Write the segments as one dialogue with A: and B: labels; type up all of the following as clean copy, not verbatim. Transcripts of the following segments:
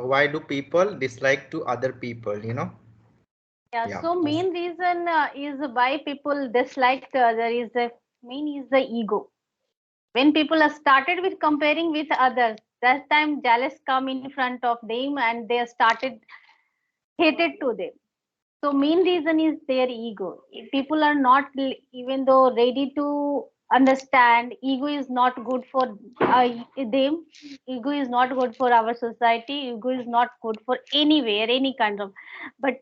A: why do people dislike to other people,
B: Yeah,
A: Yeah.
B: so main reason is why people dislike the other is the main is the ego. When people are started with comparing with others, that time jealous come in front of them and they started hated to them. So main reason is their ego. If people are not even though ready to understand, ego is not good for them. Ego is not good for our society. Ego is not good for anywhere, any kind of. But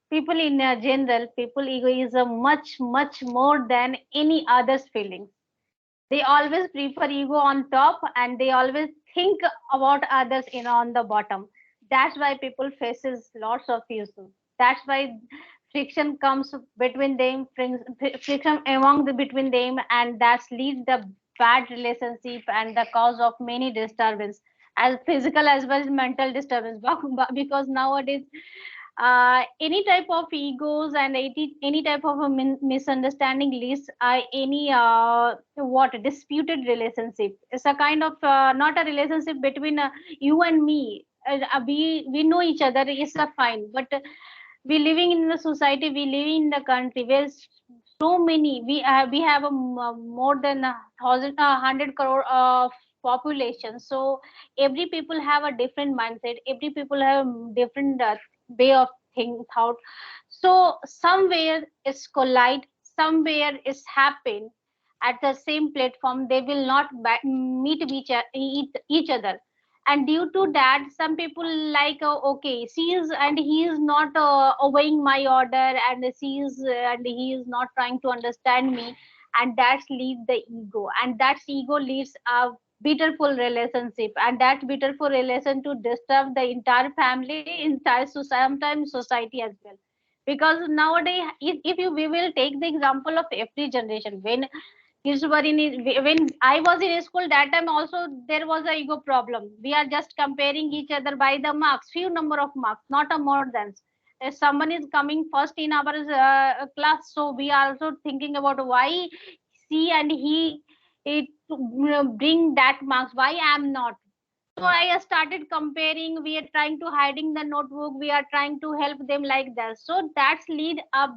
B: people in general, people ego is a much more than any other's feelings. They always prefer ego on top and they always think about others in on the bottom. That's why people faces lots of issues. That's why friction comes between them, friction among the between them, and that's lead the bad relationship and the cause of many disturbance, as physical as well as mental disturbance. Because nowadays any type of egos and any type of a misunderstanding leads any what disputed relationship. It's a kind of not a relationship between you and me. We know each other is a fine, but we living in the society, we living in the country where so many we have a more than 100 crore of population. So every people have a different mindset, every people have different way of think thought. So somewhere is collide, somewhere is happen at the same platform, they will not meet each other. And due to that some people like okay, she is and he is not obeying my order, and she is and he is not trying to understand me, and that's lead the ego, and that ego leads a beautiful relationship, and that beautiful relation to disturb the entire family, entire sometimes society as well. Because nowadays if you we will take the example of every generation, when kids were in when I was in school, that time also there was a ego problem. We are just comparing each other by the marks, few number of marks, not a more than. If someone is coming first in our class, so we are also thinking about why she and he it bring that marks, why I am not. So I started comparing. We are trying to hiding the notebook. We are trying to help them like that. So that's lead a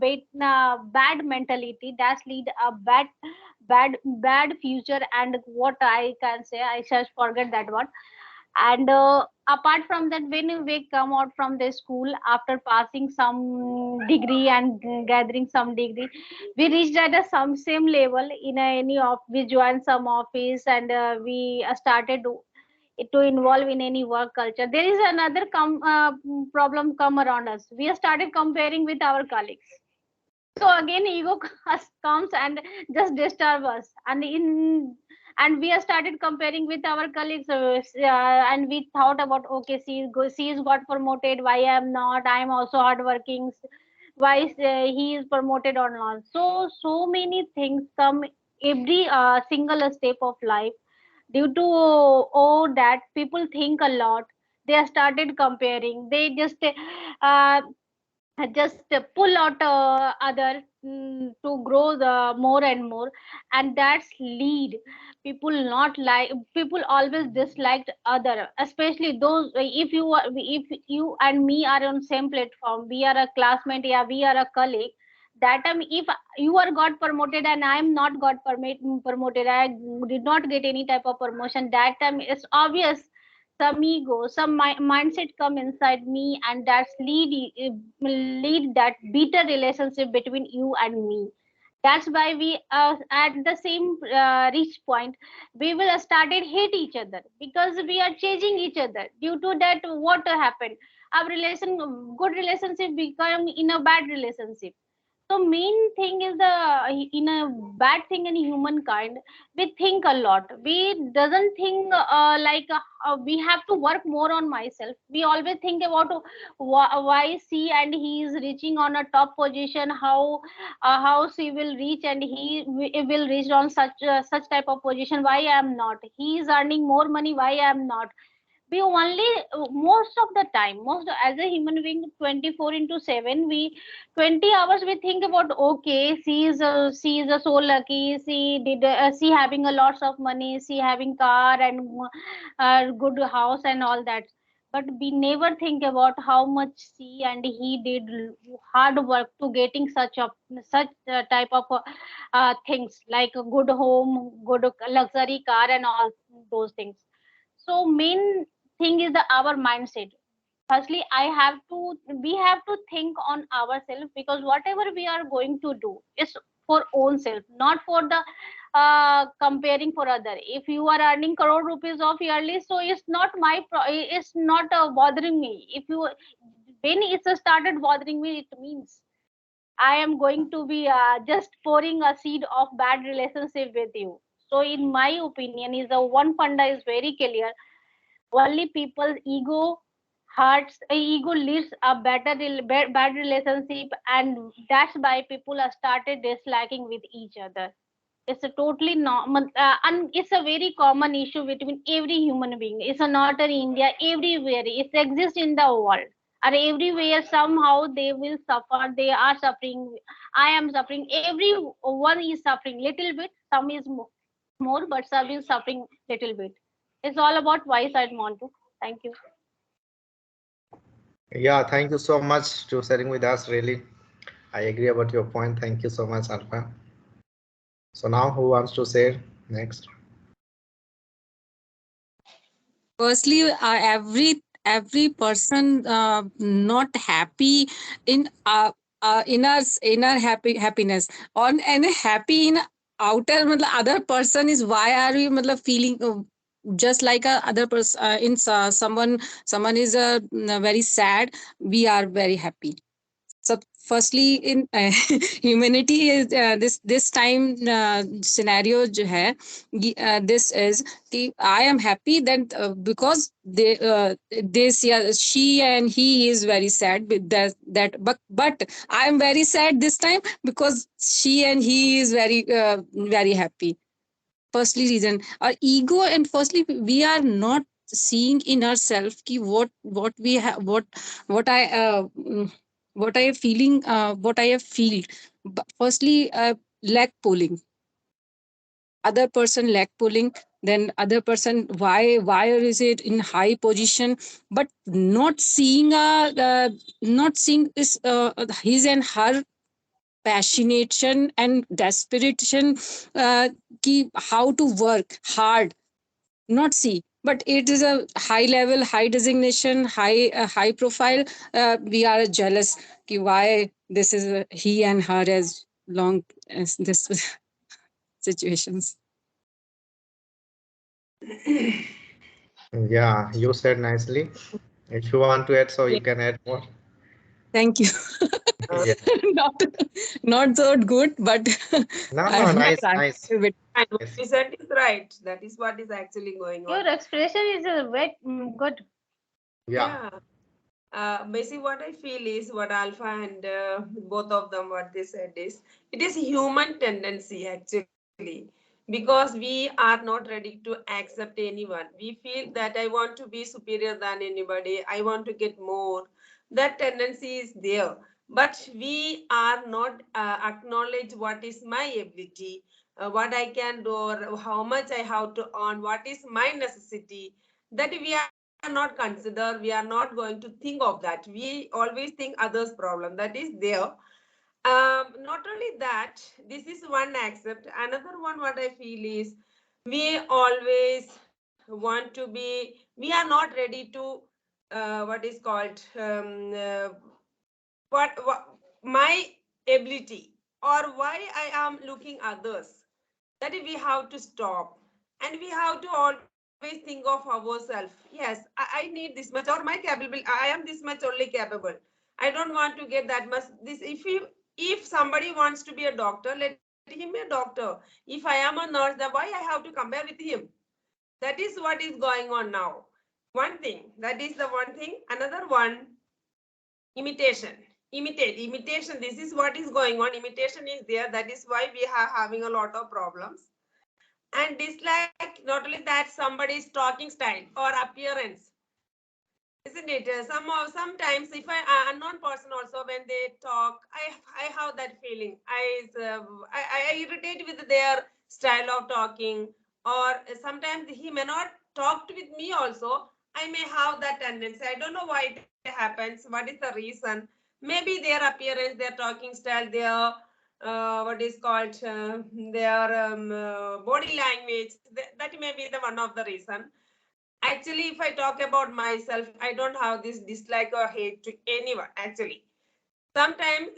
B: bad mentality. That's lead a bad future. And what I can say, I just forget that one. And apart from that, when we come out from the school after passing some degree and gathering some degree, we reached at a some same level in any of we joined some office, and we started to involve in any work culture. There is another problem come around us. We have started comparing with our colleagues. So again, ego comes and just disturb us, and we have started comparing with our colleagues, and we thought about okay, she is got promoted, why I am not? I am also hardworking. Why is, he is promoted or not? So many things come every single step of life. Due to that people think a lot, they have started comparing, they uh, just pull out other to grow the more and more, and that's lead people not like, people always disliked other, especially those if you and me are on same platform, we are a classmate, yeah, we are a colleague. That time if you are got promoted and I am not got promoted, I did not get any type of promotion, that time it's obvious some ego, some mindset come inside me, and that's lead that bitter relationship between you and me. That's why we at the same reach point, we will started hate each other because we are changing each other. Due to that, what happened? Our good relationship become in a bad relationship. So main thing is the in a bad thing in humankind, we think a lot, we doesn't think we have to work more on myself. We always think about why she and he is reaching on a top position, how she will reach and he will reach on such type of position, why I am not? He is earning more money, why I am not? We only most of the time, most as a human being, 24 into 7, we 20 hours we think about okay, she is a so lucky, she having a lots of money, she having car and good house and all that. but we never think about how much she and he did hard work to getting such type of things like a good home, good luxury car, and all those things. So main thing is the our mindset. Firstly, we have to think on ourselves, because whatever we are going to do is for own self, not for the comparing for other. If you are earning crore rupees of yearly, so it's not it's not bothering me. If you when it's started bothering me, it means I am going to be just pouring a seed of bad relationship with you. So in my opinion, is the one funda is very clear. Only people's ego leads a bad relationship, and that's why people are started disliking with each other. It's a totally normal, and it's a very common issue between every human being. It's not in India, everywhere. It exists in the world. And everywhere, somehow they will suffer. They are suffering. I am suffering. Everyone is suffering little bit. Some is more, but some is suffering little bit. It's all about why side Montu. Thank you.
A: Yeah, thank you so much to sharing with us. Really, I agree about your point. Thank you so much, Alpha. So now, who wants to share next?
C: Firstly, every person not happy in inner happiness on and happy in outer matlab, other person is why are we matlab, feeling just like a other person someone is very sad, we are very happy. So firstly in humanity is this time scenario जो है this is कि I am happy that because this yeah, she and he is very sad with but I am very sad this time because she and he is very happy. Firstly reason our ego, and firstly we are not seeing in ourselves ki what we have what I what I feeling what I have feel. Firstly leg pulling, other person leg pulling, then other person why is it in high position, but not seeing not seeing this his and her passionation and desperation ki how to work hard, not see, but it is a high level, high designation, high profile. We are jealous ki why this is he and her as long as this situations.
A: Yeah, you said nicely. If you want to add, so you
C: Yeah,
A: can add more.
C: thank you.
D: Uh,
A: Yeah.
C: not not so good, but
A: No,
C: I
A: no,
C: am
A: nice,
C: trying
A: nice.
C: a bit.
D: and what
A: Yes.
D: you said is right. That is what is actually going
B: Your
D: on.
B: expression is good.
A: Yeah.
D: Yeah. Basically, what I feel is what Alpha and both of them what they said is it is human tendency actually, because we are not ready to accept anyone. We feel that I want to be superior than anybody. I want to get more. That tendency is there, but we are not acknowledge what is my ability, what I can do, or how much I have to earn, what is my necessity. That we are not consider, we are not going to think of that. We always think others problem that is there. Not only that, this is one aspect. Another one what I feel is we always want to be, we are not ready to what is called what my ability or why I am looking others, that we have to stop, and we have to always think of ourselves. Yes, I need this much, or my capable, I am this much only capable. I don't want to get that much. This if somebody wants to be a doctor, let him be a doctor. If I am a nurse, then why I have to compare with him? That is what is going on now. One thing, that is the one thing. Another one, imitation. Imitation, this is what is going on. Imitation is there, that is why we are having a lot of problems. And dislike, not only that, somebody's talking style or appearance, isn't it? Sometimes if unknown person also, when they talk, I have that feeling. I irritate with their style of talking, or sometimes he may not talk with me also, I may have that tendency. I don't know why it happens. What is the reason? Maybe their appearance, their talking style, their what is called their body language. That may be the one of the reason. Actually, if I talk about myself, I don't have this dislike or hate to anyone. Actually, sometimes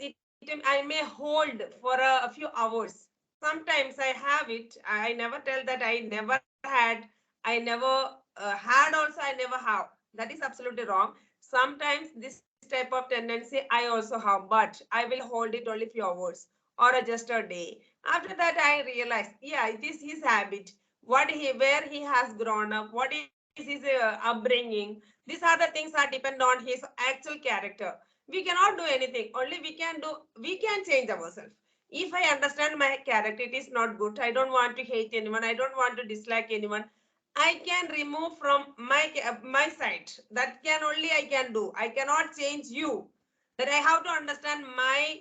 D: I may hold for a few hours. Sometimes I have it. I never tell that I never had. I never had also. I never have. That is absolutely wrong. Sometimes this type of tendency I also have, but I will hold it only few hours or just a day. After that, I realize, yeah, it is his habit. Where he has grown up. What is his upbringing? These are the things that depend on his actual character. We cannot do anything. Only we can change ourselves. If I understand my character, it is not good. I don't want to hate anyone. I don't want to dislike anyone. I can remove from my side. That can only I can do. I cannot change you. That I have to understand my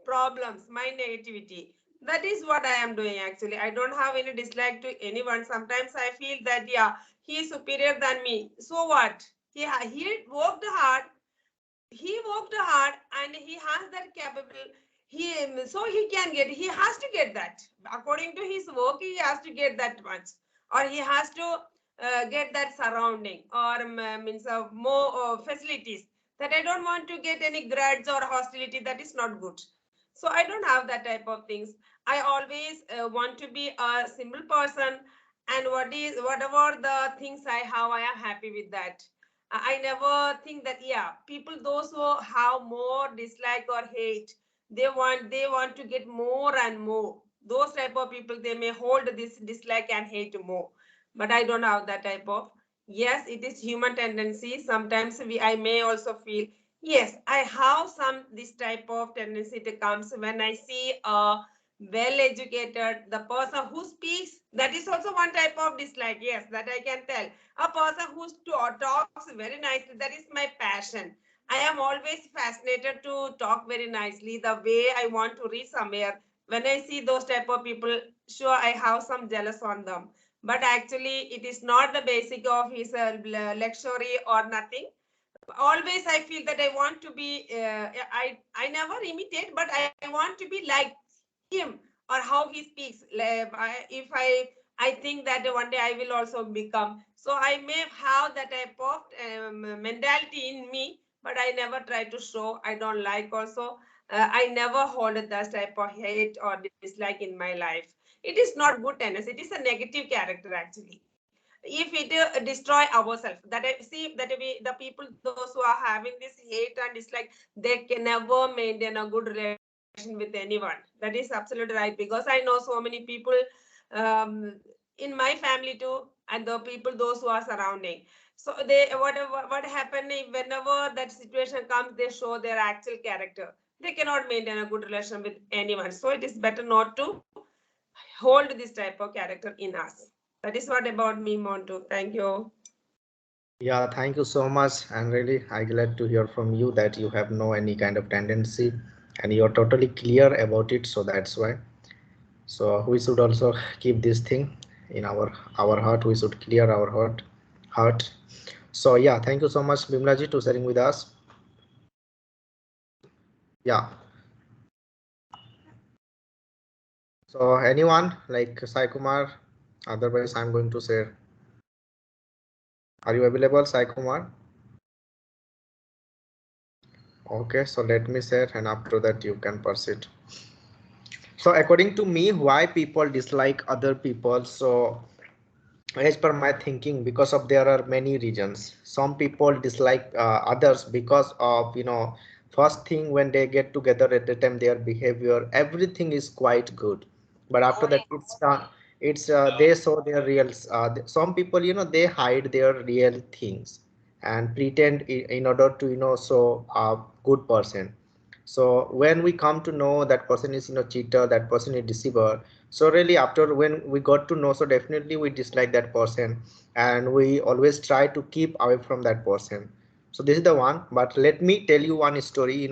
D: problems, my negativity. That is what I am doing actually. I don't have any dislike to anyone. Sometimes I feel that yeah, he is superior than me. So what? He worked hard, and he has that capable. So he can get, he has to get that according to his work. He has to get that much, or he has to get that surrounding, or means of more facilities. That I don't want to get any grudge or hostility. That is not good. So I don't have that type of things. I always want to be a simple person, and whatever the things I have, I am happy with that. I never think that yeah, people those who have more dislike or hate, they want to get more and more. Those type of people, they may hold this dislike and hate more. But I don't have that type of. Yes, it is human tendency. Sometimes I may also feel yes, I have some this type of tendency. It comes when I see a well educated, the person who speaks. That is also one type of dislike. Yes, that I can tell. A person who talks very nicely, that is my passion. I am always fascinated to talk very nicely, the way I want to reach somewhere. When I see those type of people, sure, I have some jealous on them, but actually it is not the basic of his luxury or nothing. Always I feel that I want to be I never imitate, but I want to be like him, or how he speaks. If I think that one day I will also become, so I may have that type of mentality in me, but I never try to show. I don't like also. I never hold that type of hate or dislike in my life. It is not good tendency. It is a negative character actually. If it destroy ourselves, that I see that the people those who are having this hate and dislike, they can never maintain a good relation with anyone. That is absolutely right, because I know so many people in my family too, and the people those who are surrounding. So they what happen whenever that situation comes, they show their actual character. They cannot maintain a good relation with anyone, so it is better not to hold this type of character in us. That is what about me, Montu. Thank you.
A: Yeah, thank you so much. And really, I glad to hear from you that you have no any kind of tendency and you're totally clear about it. So that's why. So we should also keep this thing in our heart. We should clear our heart. So yeah, thank you so much, Bimlaji, to sharing with us. Yeah. So anyone like Sai Kumar? Otherwise, I'm going to share. Are you available, Sai Kumar? Okay, so let me share, and after that you can proceed. So according to me, why people dislike other people? So as per my thinking, because of there are many reasons. Some people dislike others because of, first thing, when they get together at the time, their behavior, everything is quite good, but after that it's done, it's they show their real some people, they hide their real things and pretend in order to, show a good person. So when we come to know that person is, cheater, that person is deceiver, so really after when we got to know, so definitely we dislike that person and we always try to keep away from that person. So this is the one. But let me tell you one story.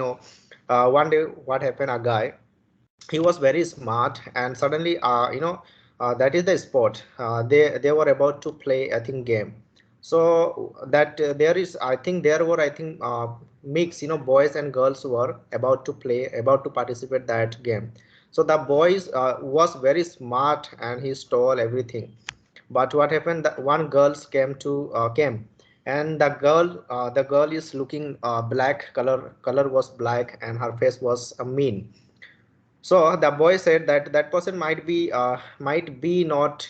A: One day what happened, a guy, he was very smart, and suddenly that is the sport, they were about to play, I think, game. So that there is, I think there were, I think mix, boys and girls were about to play, about to participate that game. So the boys was very smart and he stole everything. But what happened, that one girls came, and the girl is looking black, color was black, and her face was mean. So the boy said that that person might be not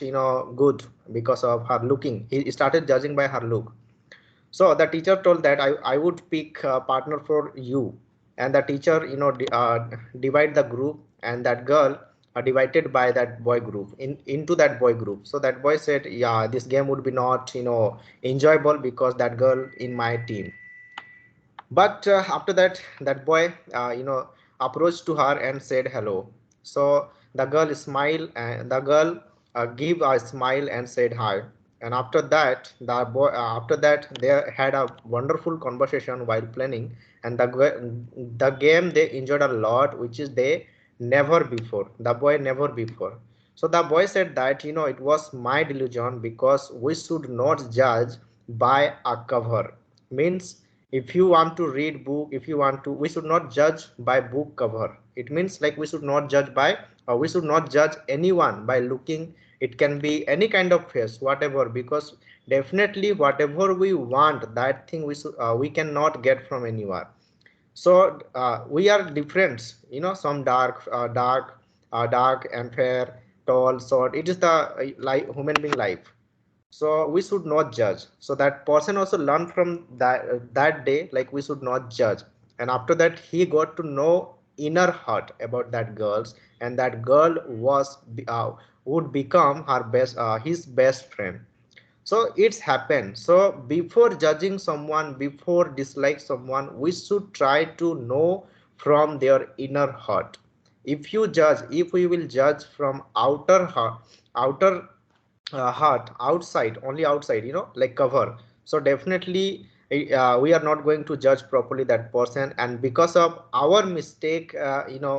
A: good because of her looking. He started judging by her look. So the teacher told that I would pick a partner for you, and the teacher divide the group, and that girl divided by that boy group into that boy group. So that boy said, yeah, this game would be not enjoyable because that girl in my team. But after that, that boy approached to her and said hello. So the girl smiled, and the girl gave a smile and said hi. And after that, after that, they had a wonderful conversation while planning, and the game they enjoyed a lot, which is they never before, the boy never before. So the boy said that it was my delusion, because we should not judge by a cover. Means, if you want to read book, if you want to, we should not judge by book cover. It means like we should not judge by, or we should not judge anyone by looking. It can be any kind of face, whatever, because definitely whatever we want, that thing we cannot get from anywhere. So we are different, some dark and fair, tall, short. It is the human being life. So we should not judge. So that person also learned from that day, like we should not judge. And after that, he got to know inner heart about that girls, and that girl would become his best friend. So it's happened. So before judging someone, before dislike someone, we should try to know from their inner heart. If we will judge from outer heart, outside, only outside, like cover, so definitely we are not going to judge properly that person, and because of our mistake,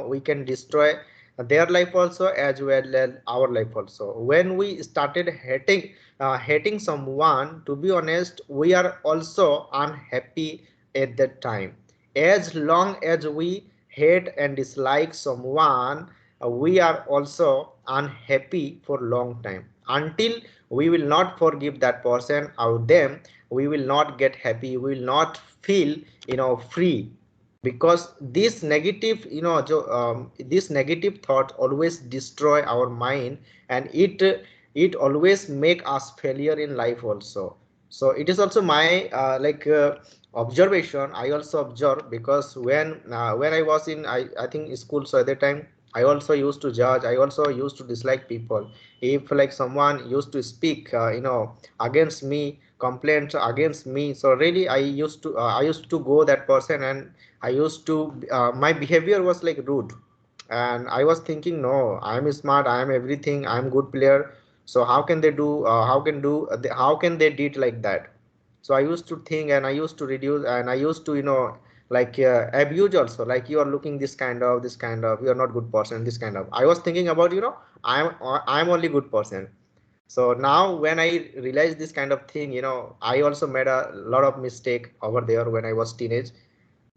A: we can destroy their life also, as well as our life also. When we started hating someone, to be honest, we are also unhappy at that time. As long as we hate and dislike someone, we are also unhappy for long time. Until we will not forgive that person or them, we will not get happy, we will not feel free. Because this negative this negative thought always destroy our mind, and it always make us failure in life also. So it is also my observation. I also observe, because when I was in, I think school, so at that time I also used to judge, I also used to dislike people. If like someone used to speak against me, complaints against me, so really I used to go that person, and I used to my behavior was like rude. And I was thinking, no, I am smart, I am everything, I am good player. So how can they do how can they did like that? So I used to think, and I used to reduce, and I used to abuse also, like you are looking this kind of, you are not good person, this kind of, I was thinking about, I'm only good person. So now when I realized this kind of thing, I also made a lot of mistake over there when I was teenage.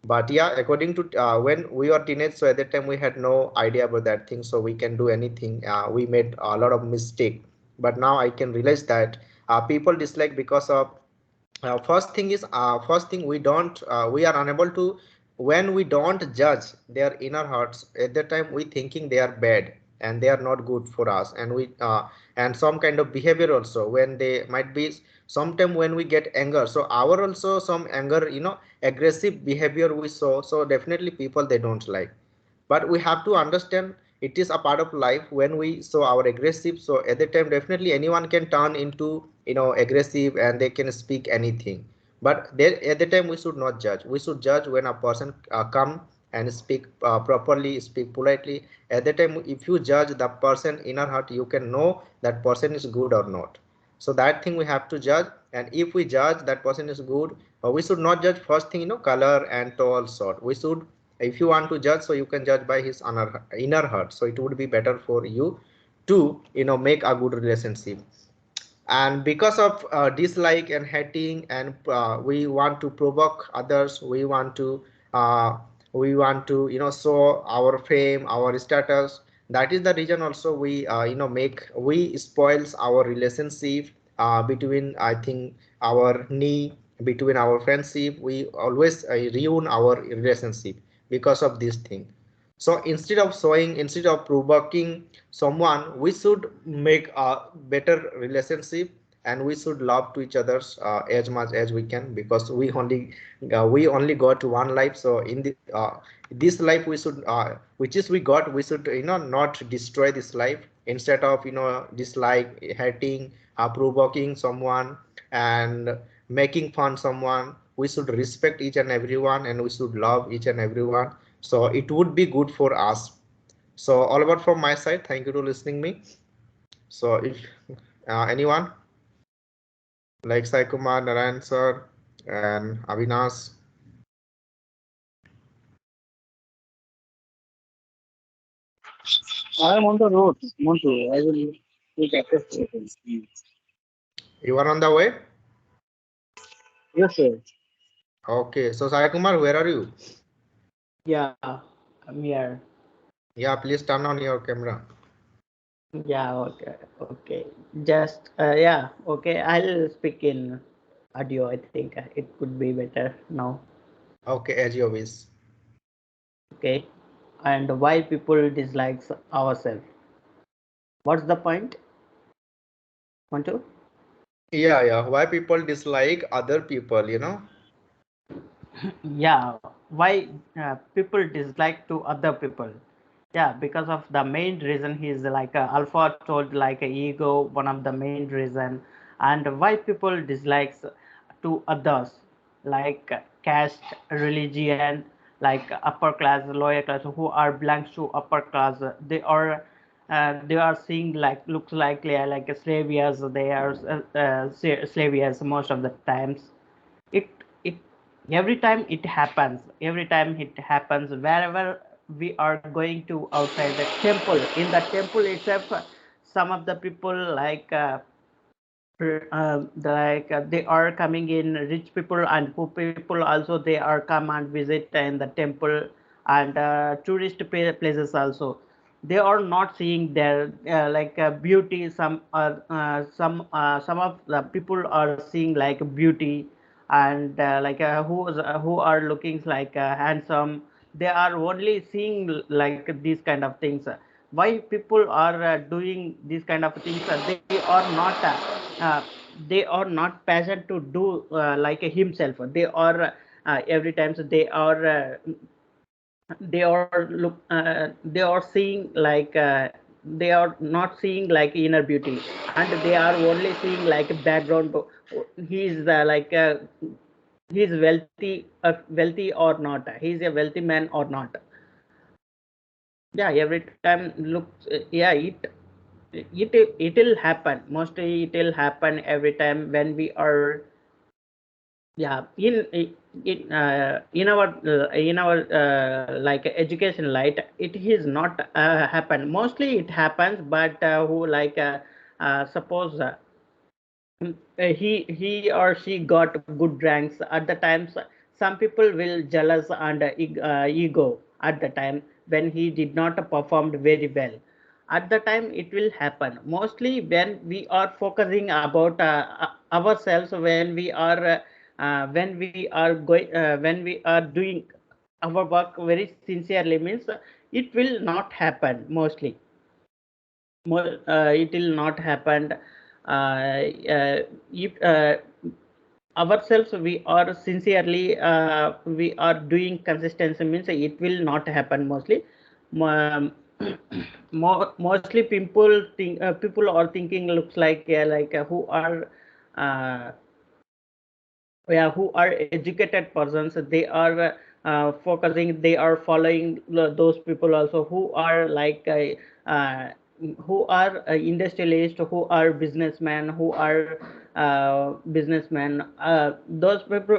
A: But yeah, according to when we were teenage, so at that time we had no idea about that thing, so we can do anything. We made a lot of mistake. But now I can realize that people dislike because of first thing, we are unable to, when we don't judge their inner hearts, at that time we thinking they are bad and they are not good for us, and we and some kind of behavior also, when they might be sometime when we get anger, so our also some anger, aggressive behavior we saw, so definitely people they don't like. But we have to understand, it is a part of life. When we saw our aggressive, so at that time definitely anyone can turn into aggressive, and they can speak anything. But there, at the time we should not judge. We should judge when a person come and speak properly, speak politely. At the time, if you judge the person inner heart, you can know that person is good or not. So that thing we have to judge. And if we judge that person is good, we should not judge first thing, color and tall, short. We should, if you want to judge, so you can judge by his inner heart. So it would be better for you to make a good relationship. And because of dislike and hating, and we want to provoke others, uh, we want to show our fame, our status. That is the reason also we make we spoils our relationship between, I think, our knee, between our friendship. We always ruin our relationship because of this thing. So instead of provoking someone, we should make a better relationship, and we should love to each others as much as we can, because we only got one life. So in this life, we should which is we got, we should not destroy this life. Instead of dislike, hating, provoking someone, and making fun someone, we should respect each and everyone, and we should love each and everyone. So it would be good for us. So all about from my side. Thank you to listening me. So if anyone like Sai Kumar, Narayan sir, and Avinash.
E: I am on the road, Montu. I will take access to it.
A: You are on the way?
E: Yes, sir.
A: Okay. So Sai Kumar, where are you?
F: Yeah, I'm here.
A: Yeah, please turn on your camera.
F: Yeah, okay, okay. Just yeah, okay. I'll speak in audio. I think it could be better now.
A: Okay, as you wish.
F: Okay. And why people dislikes ourselves? What's the point? Want to?
A: Yeah, yeah. Why people dislike other people?
F: Yeah. Why people dislike to other people? Yeah, because of the main reason he's like Alpha told, like ego, one of the main reason. And why people dislikes to others, like caste, religion, like upper class, lower class, who are belongs to upper class, they are seeing like looks like they are like slaviers, they are slaviers most of the times. It every time it happens wherever we are going to outside the temple. In the temple itself, some of the people like they are coming in, rich people and poor people also, they are come and visit in the temple. And tourist places also, they are not seeing their beauty. Some of the people are seeing like beauty, and who are looking like handsome. They are only seeing like these kind of things. Why people are doing these kind of things? Uh, they are not passionate to do like himself. They are every time they are they are seeing like they are not seeing like inner beauty, and they are only seeing like background. He is he is wealthy or not, he is a wealthy man or not. Yeah, every time looks it will happen. Mostly it will happen every time when we are, yeah, in our like education light, it is not happen. Mostly it happens, but who like suppose he or she got good ranks at the times, some people will jealous and ego at the time when he did not performed very well. At the time it will happen mostly when we are focusing about ourselves, when we are doing our work very sincerely, means it will not happen mostly. It will not happen if ourselves we are sincerely we are doing consistency, means it will not happen mostly. Um, Mostly people are thinking looks like who are uh, yeah, who are educated persons. They are focusing, they are following those people also who are like who are industrialists, who are businessmen, who are businessmen. Those people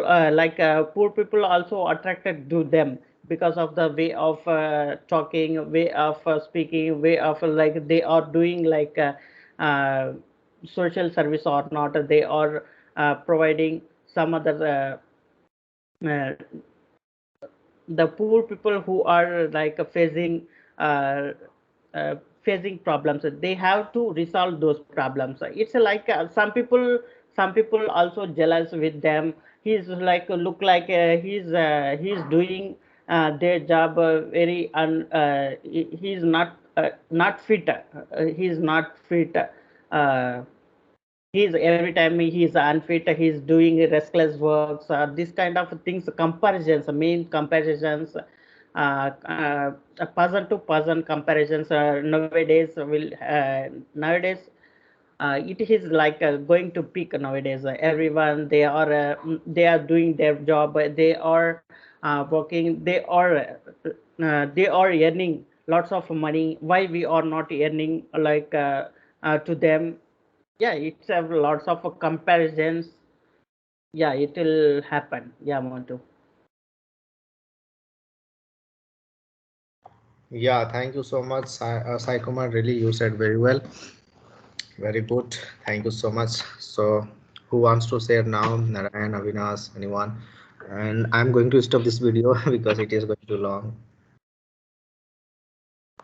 F: poor people also attracted to them because of the way of talking, way of speaking, way of like they are doing like social service or not, they are providing some other the poor people who are like uh, facing problems, they have to resolve those problems. It's like some people also jealous with them. He's like look like he's doing their job very he's not fit, he's not fit, he's every time he's unfit, he's doing restless works, this kind of things, comparisons, main comparisons, person to person comparisons nowadays it is like going to peak nowadays. Everyone, they are doing their job, they are working, they are earning lots of money. Why we are not earning like to them? Yeah, it's have lots of comparisons. Yeah, it will happen. Yeah, Montu.
A: Yeah, thank you so much, Sai Kumar. Really, you said very well. Very good. Thank you so much. So, who wants to share now? Narayan, Avinash, anyone? And I'm going to stop this video because it is going too long.